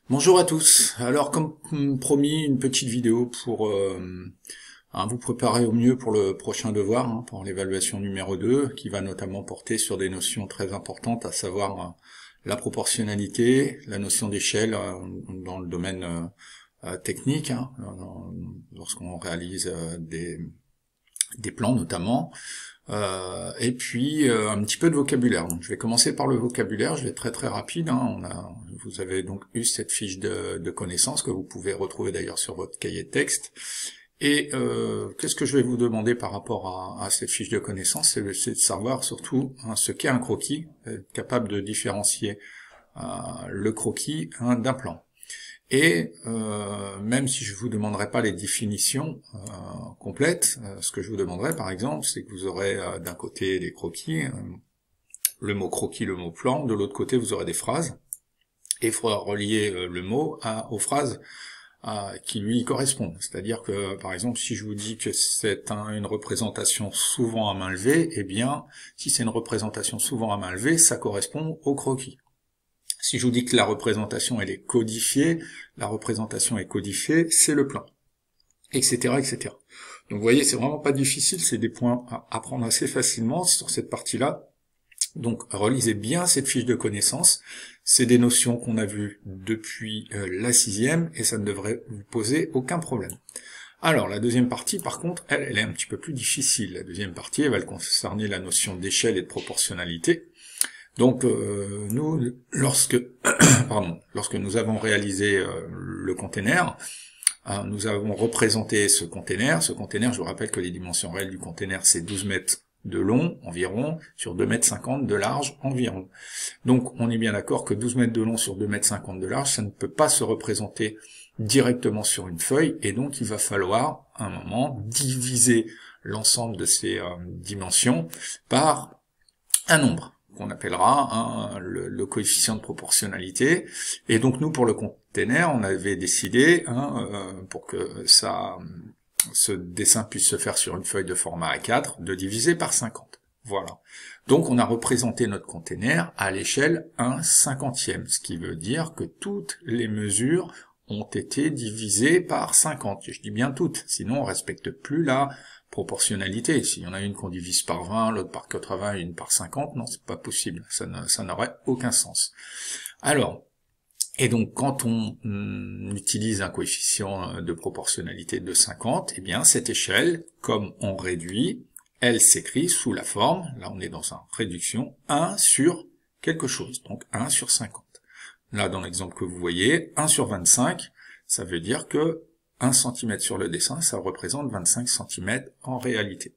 Bonjour à tous. Alors comme promis, une petite vidéo pour vous préparer au mieux pour le prochain devoir, pour l'évaluation numéro 2, qui va notamment porter sur des notions très importantes, à savoir la proportionnalité, la notion d'échelle dans le domaine technique, lorsqu'on réalise des plans notamment. Et puis un petit peu de vocabulaire. Donc je vais commencer par le vocabulaire, je vais être très rapide. Vous avez donc eu cette fiche de connaissances que vous pouvez retrouver d'ailleurs sur votre cahier de texte. Et qu'est-ce que je vais vous demander par rapport à cette fiche de connaissances, c'est de savoir surtout ce qu'est un croquis, être capable de différencier le croquis d'un plan. Et même si je vous demanderai pas les définitions complètes, ce que je vous demanderai par exemple, c'est que vous aurez d'un côté des croquis, le mot croquis, le mot plan, de l'autre côté vous aurez des phrases, et il faudra relier le mot aux phrases qui lui correspondent. C'est-à-dire que par exemple si je vous dis que c'est une représentation souvent à main levée, eh bien si c'est une représentation souvent à main levée, ça correspond au croquis. Si je vous dis que la représentation elle est codifiée, la représentation est codifiée, c'est le plan, etc., etc. Donc vous voyez, c'est vraiment pas difficile, c'est des points à apprendre assez facilement sur cette partie-là. Donc relisez bien cette fiche de connaissances, c'est des notions qu'on a vues depuis la 6e et ça ne devrait vous poser aucun problème. Alors la deuxième partie par contre, elle est un petit peu plus difficile. La deuxième partie, elle va concerner la notion d'échelle et de proportionnalité. Donc nous, lorsque nous avons réalisé le container, nous avons représenté ce container. Ce container, je vous rappelle que les dimensions réelles du container, c'est 12 mètres de long environ, sur 2,50 mètres de large environ. Donc on est bien d'accord que 12 mètres de long sur 2,50 mètres de large, ça ne peut pas se représenter directement sur une feuille, et donc il va falloir, à un moment, diviser l'ensemble de ces dimensions par un nombre qu'on appellera le coefficient de proportionnalité. Et donc nous, pour le container, on avait décidé, pour que ce dessin puisse se faire sur une feuille de format A4, de diviser par 50. Voilà. Donc on a représenté notre container à l'échelle 1/50e, ce qui veut dire que toutes les mesures ont été divisées par 50. Je dis bien toutes, sinon on respecte plus la proportionnalité. S'il y en a une qu'on divise par 20, l'autre par 80 et une par 50, non, c'est pas possible. Ça n'aurait aucun sens. Alors, et donc quand on utilise un coefficient de proportionnalité de 50, eh bien cette échelle, comme on réduit, elle s'écrit sous la forme, là on est dans une réduction, 1 sur quelque chose, donc 1 sur 50. Là dans l'exemple que vous voyez, 1 sur 25, ça veut dire que 1 cm sur le dessin, ça représente 25 cm en réalité.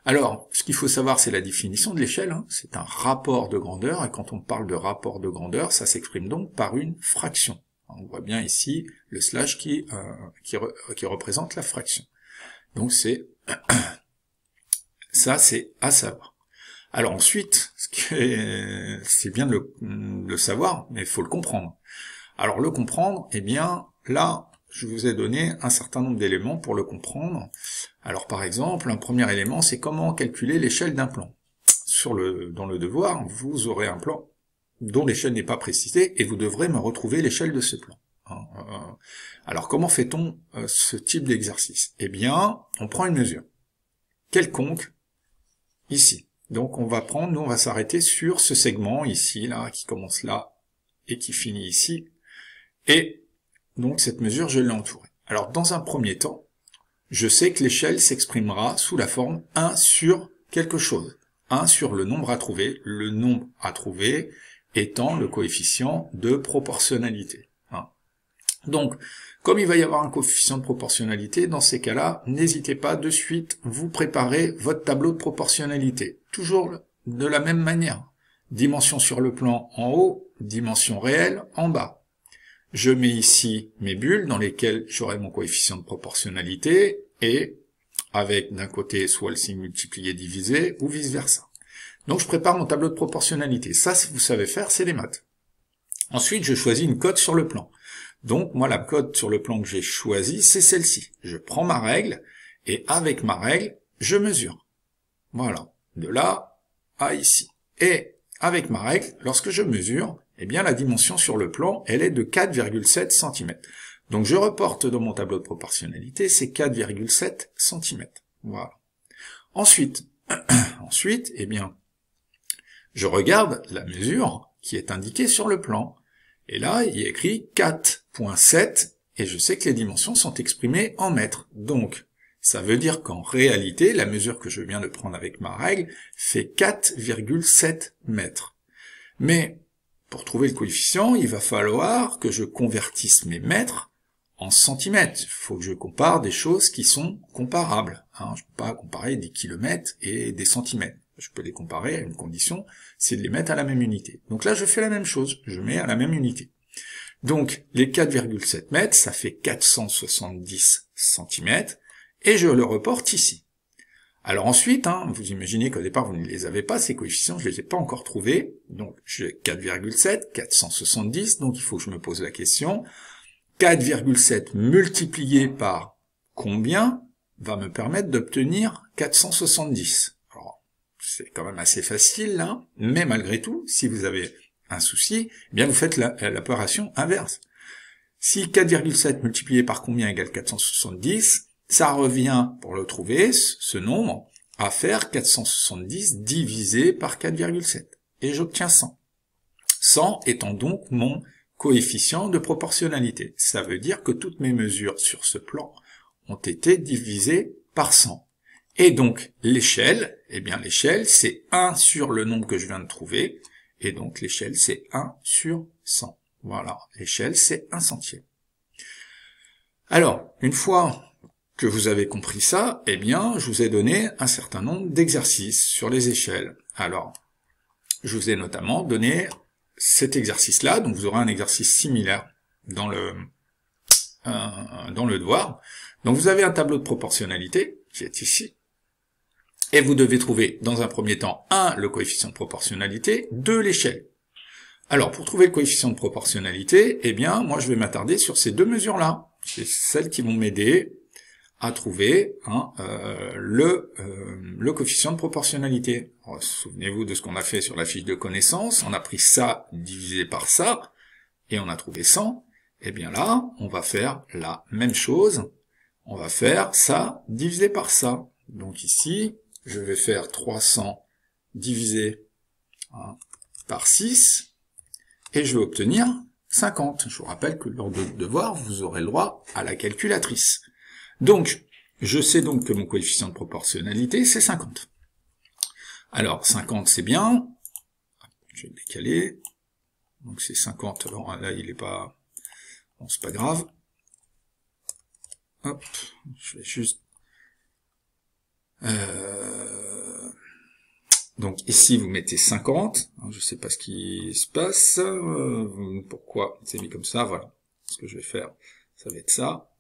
Alors, ce qu'il faut savoir, c'est la définition de l'échelle. C'est un rapport de grandeur, et quand on parle de rapport de grandeur, ça s'exprime donc par une fraction. On voit bien ici le slash qui représente la fraction. Donc c'est ça, c'est à savoir. Alors ensuite, c'est bien de le savoir, mais il faut le comprendre. Alors le comprendre, eh bien là, je vous ai donné un certain nombre d'éléments pour le comprendre. Alors par exemple, un premier élément, c'est comment calculer l'échelle d'un plan. Dans le devoir, vous aurez un plan dont l'échelle n'est pas précisée, et vous devrez me retrouver l'échelle de ce plan. Alors comment fait-on ce type d'exercice? Eh bien, on prend une mesure quelconque, ici. Donc on va s'arrêter sur ce segment ici, là, qui commence là, et qui finit ici, et donc cette mesure, je l'ai entourée. Alors dans un premier temps, je sais que l'échelle s'exprimera sous la forme 1 sur quelque chose. 1 sur le nombre à trouver étant le coefficient de proportionnalité. Donc, comme il va y avoir un coefficient de proportionnalité, dans ces cas-là, n'hésitez pas de suite, vous préparez votre tableau de proportionnalité. Toujours de la même manière. Dimension sur le plan en haut, dimension réelle en bas. Je mets ici mes bulles dans lesquelles j'aurai mon coefficient de proportionnalité et avec d'un côté soit le signe multiplié divisé ou vice versa. Donc je prépare mon tableau de proportionnalité. Ça, si vous savez faire, c'est les maths. Ensuite, je choisis une cote sur le plan. Donc moi, la cote sur le plan que j'ai choisie, c'est celle-ci. Je prends ma règle et avec ma règle, je mesure. Voilà, de là à ici. Et avec ma règle, lorsque je mesure, eh bien la dimension sur le plan, elle est de 4,7 cm. Donc je reporte dans mon tableau de proportionnalité, c'est 4,7 cm. Voilà. Ensuite, eh bien, je regarde la mesure qui est indiquée sur le plan. Et là, il est écrit 4,7 et je sais que les dimensions sont exprimées en mètres. Donc, ça veut dire qu'en réalité, la mesure que je viens de prendre avec ma règle fait 4,7 mètres. Mais, pour trouver le coefficient, il va falloir que je convertisse mes mètres en centimètres. Il faut que je compare des choses qui sont comparables. Je ne peux pas comparer des kilomètres et des centimètres. Je peux les comparer à une condition, c'est de les mettre à la même unité. Donc là, je fais la même chose, je mets à la même unité. Donc, les 4,7 mètres, ça fait 470 cm, et je le reporte ici. Alors ensuite, vous imaginez qu'au départ, vous ne les avez pas, ces coefficients, je ne les ai pas encore trouvés. Donc, j'ai 4,7, 470, donc il faut que je me pose la question. 4,7 multiplié par combien va me permettre d'obtenir 470 ? Alors, c'est quand même assez facile, là, mais malgré tout, si vous avez un souci, eh bien vous faites l'opération inverse. Si 4,7 multiplié par combien égale 470, ça revient, pour le trouver, ce nombre, à faire 470 divisé par 4,7. Et j'obtiens 100. 100 étant donc mon coefficient de proportionnalité. Ça veut dire que toutes mes mesures sur ce plan ont été divisées par 100. Et donc, l'échelle, eh bien l'échelle, c'est 1 sur le nombre que je viens de trouver, et donc l'échelle, c'est 1 sur 100. Voilà, l'échelle, c'est 1 centième. Alors, une fois que vous avez compris ça, eh bien, je vous ai donné un certain nombre d'exercices sur les échelles. Alors, je vous ai notamment donné cet exercice-là, donc vous aurez un exercice similaire dans le devoir. Donc vous avez un tableau de proportionnalité, qui est ici, et vous devez trouver, dans un premier temps, 1, le coefficient de proportionnalité, 2, l'échelle. Alors, pour trouver le coefficient de proportionnalité, eh bien, moi je vais m'attarder sur ces deux mesures-là. C'est celles qui vont m'aider à trouver le coefficient de proportionnalité. Souvenez-vous de ce qu'on a fait sur la fiche de connaissances. On a pris ça divisé par ça, et on a trouvé 100. Et bien là, on va faire la même chose. On va faire ça divisé par ça. Donc ici, je vais faire 300 divisé par 6, et je vais obtenir 50. Je vous rappelle que lors de devoir, vous aurez le droit à la calculatrice. Donc, je sais donc que mon coefficient de proportionnalité, c'est 50. Alors, 50, c'est bien. Je vais le décaler. Donc, c'est 50. Alors là, il est pas... Bon, c'est pas grave. Hop, je vais juste... Donc, ici, vous mettez 50. Je sais pas ce qui se passe. Pourquoi c'est mis comme ça? Voilà. Ce que je vais faire, ça va être ça.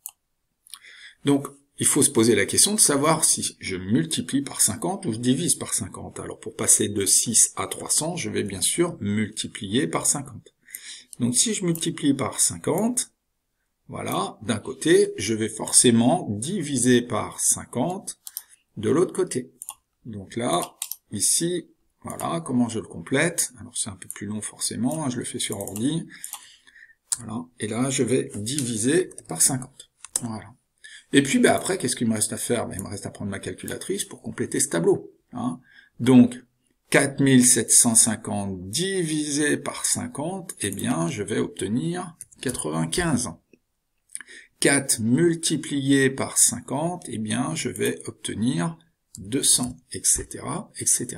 Donc, il faut se poser la question de savoir si je multiplie par 50 ou je divise par 50. Alors, pour passer de 6 à 300, je vais bien sûr multiplier par 50. Donc, si je multiplie par 50, voilà, d'un côté, je vais forcément diviser par 50 de l'autre côté. Donc là, ici, voilà, comment je le complète? Alors, c'est un peu plus long forcément, je le fais sur ordi. Voilà, et là, je vais diviser par 50. Voilà. Et puis, après, qu'est-ce qu'il me reste à faire? Il me reste à prendre ma calculatrice pour compléter ce tableau. Donc, 4750 divisé par 50, eh bien, je vais obtenir 95. 4 multiplié par 50, eh bien, je vais obtenir 200, etc., etc.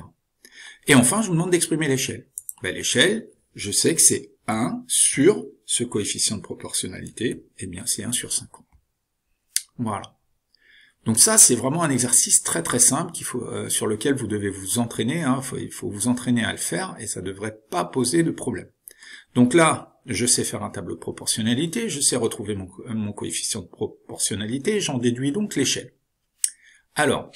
Et enfin, je vous demande d'exprimer l'échelle. L'échelle, je sais que c'est 1 sur ce coefficient de proportionnalité, eh bien, c'est 1 sur 50. Voilà. Donc ça, c'est vraiment un exercice très très simple sur lequel vous devez vous entraîner. Il faut vous entraîner à le faire et ça ne devrait pas poser de problème. Donc là, je sais faire un tableau de proportionnalité, je sais retrouver mon coefficient de proportionnalité, j'en déduis donc l'échelle. Alors,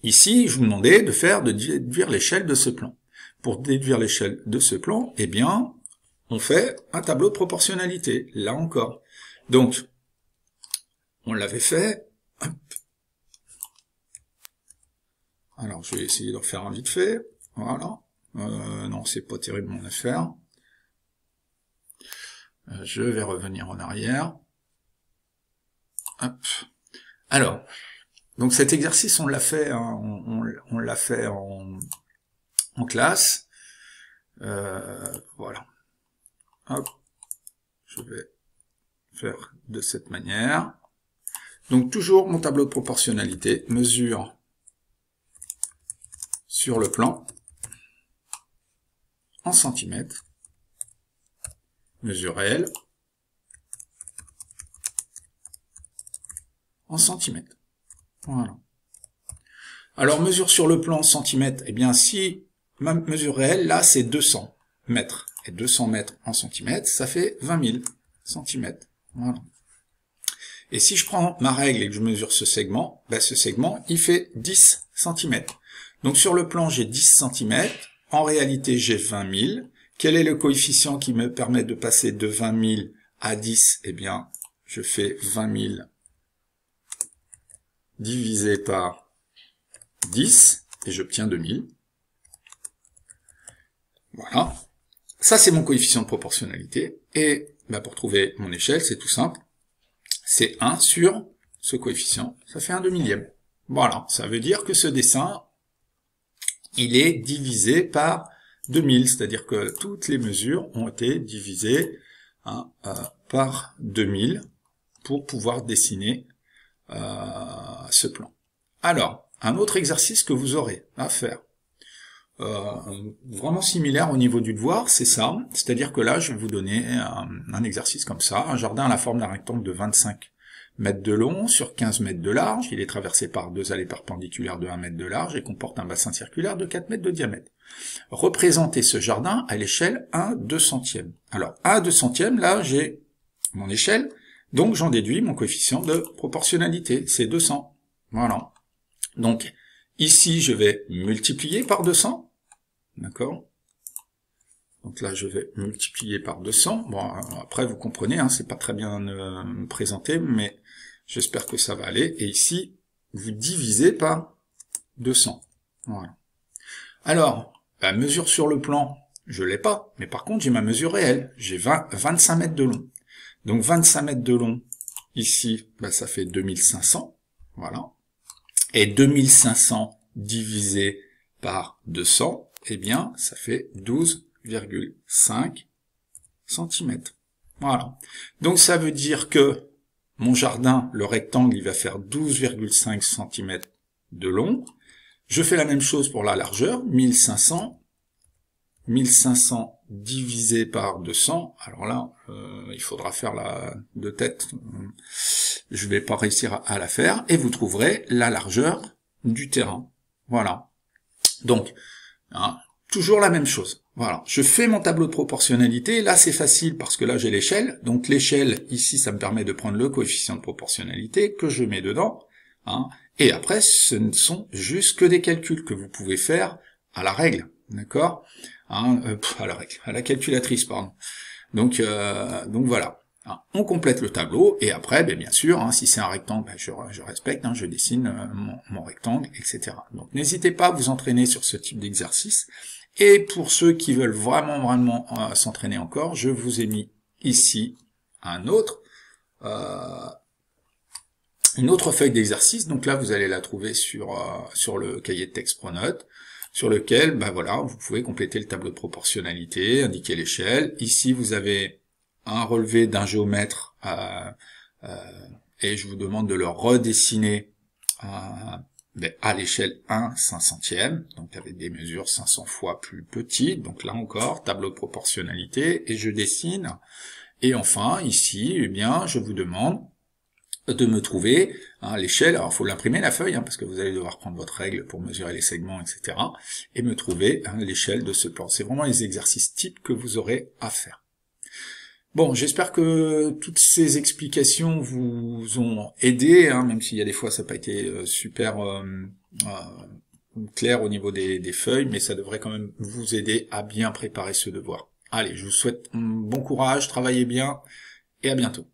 ici, je vous demandais de déduire l'échelle de ce plan. Pour déduire l'échelle de ce plan, eh bien, on fait un tableau de proportionnalité, là encore. Donc, on l'avait fait. Hop. Alors, je vais essayer d'en faire un vite fait. Voilà. Non, c'est pas terrible mon affaire. Je vais revenir en arrière. Hop. Alors, donc cet exercice, on l'a fait, hein, on l'a fait en classe. Voilà. Hop. Je vais faire de cette manière. Donc toujours mon tableau de proportionnalité, mesure sur le plan en centimètres, mesure réelle en centimètres. Voilà. Alors mesure sur le plan en centimètres, eh bien si ma mesure réelle, là c'est 200 mètres, et 200 mètres en centimètres, ça fait 20 000 centimètres. Voilà. Et si je prends ma règle et que je mesure ce segment, ben ce segment, il fait 10 cm. Donc sur le plan, j'ai 10 cm. En réalité, j'ai 20 000. Quel est le coefficient qui me permet de passer de 20 000 à 10? Eh bien, je fais 20 000 divisé par 10, et j'obtiens 2000. Voilà. Ça, c'est mon coefficient de proportionnalité. Et ben, pour trouver mon échelle, c'est tout simple. C'est 1 sur ce coefficient, ça fait 1/2000. Voilà, ça veut dire que ce dessin, il est divisé par 2000, c'est-à-dire que toutes les mesures ont été divisées par 2000 pour pouvoir dessiner ce plan. Alors, un autre exercice que vous aurez à faire, vraiment similaire au niveau du devoir, c'est ça, c'est-à-dire que là, je vais vous donner un exercice comme ça, un jardin à la forme d'un rectangle de 25 mètres de long sur 15 mètres de large, il est traversé par 2 allées perpendiculaires de 1 mètre de large et comporte un bassin circulaire de 4 mètres de diamètre. Représentez ce jardin à l'échelle 1/200. Alors, 1/200, là, j'ai mon échelle, donc j'en déduis mon coefficient de proportionnalité, c'est 200. Voilà. Donc, ici, je vais multiplier par 200. D'accord? Donc là, je vais multiplier par 200. Bon, après, vous comprenez, hein, c'est pas très bien présenté, mais j'espère que ça va aller. Et ici, vous divisez par 200. Voilà. Alors, la mesure sur le plan, je l'ai pas, mais par contre, j'ai ma mesure réelle. J'ai 25 mètres de long. Donc, 25 mètres de long, ici, bah, ça fait 2500. Voilà. Et 2500 divisé par 200, eh bien, ça fait 12,5 cm. Voilà. Donc, ça veut dire que mon jardin, le rectangle, il va faire 12,5 cm de long. Je fais la même chose pour la largeur, 1500 divisé par 200. Alors là, il faudra faire la de tête. Je vais pas réussir à la faire. Et vous trouverez la largeur du terrain. Voilà. Donc, hein, toujours la même chose. Voilà. Je fais mon tableau de proportionnalité. Là, c'est facile parce que là, j'ai l'échelle. Donc, l'échelle, ici, ça me permet de prendre le coefficient de proportionnalité que je mets dedans. Hein. Et après, ce ne sont juste que des calculs que vous pouvez faire à la règle. D'accord, hein, à la règle, à la calculatrice, pardon. Donc voilà. Hein, on complète le tableau, et après, bien sûr, hein, si c'est un rectangle, je respecte, hein, je dessine mon rectangle, etc. Donc n'hésitez pas à vous entraîner sur ce type d'exercice. Et pour ceux qui veulent vraiment s'entraîner encore, je vous ai mis ici une autre feuille d'exercice. Donc là, vous allez la trouver sur le cahier de texte Pronote, sur lequel, voilà, vous pouvez compléter le tableau de proportionnalité, indiquer l'échelle. Ici, vous avez un relevé d'un géomètre, et je vous demande de le redessiner à l'échelle 1/500, donc avec des mesures 500 fois plus petites. Donc là encore, tableau de proportionnalité, et je dessine. Et enfin, ici, je vous demande de me trouver l'échelle. Alors, il faut l'imprimer la feuille, parce que vous allez devoir prendre votre règle pour mesurer les segments, etc. Et me trouver l'échelle de ce plan. C'est vraiment les exercices types que vous aurez à faire. Bon, j'espère que toutes ces explications vous ont aidé, même s'il y a des fois ça n'a pas été super clair au niveau des feuilles, mais ça devrait quand même vous aider à bien préparer ce devoir. Allez, je vous souhaite bon courage, travaillez bien, et à bientôt.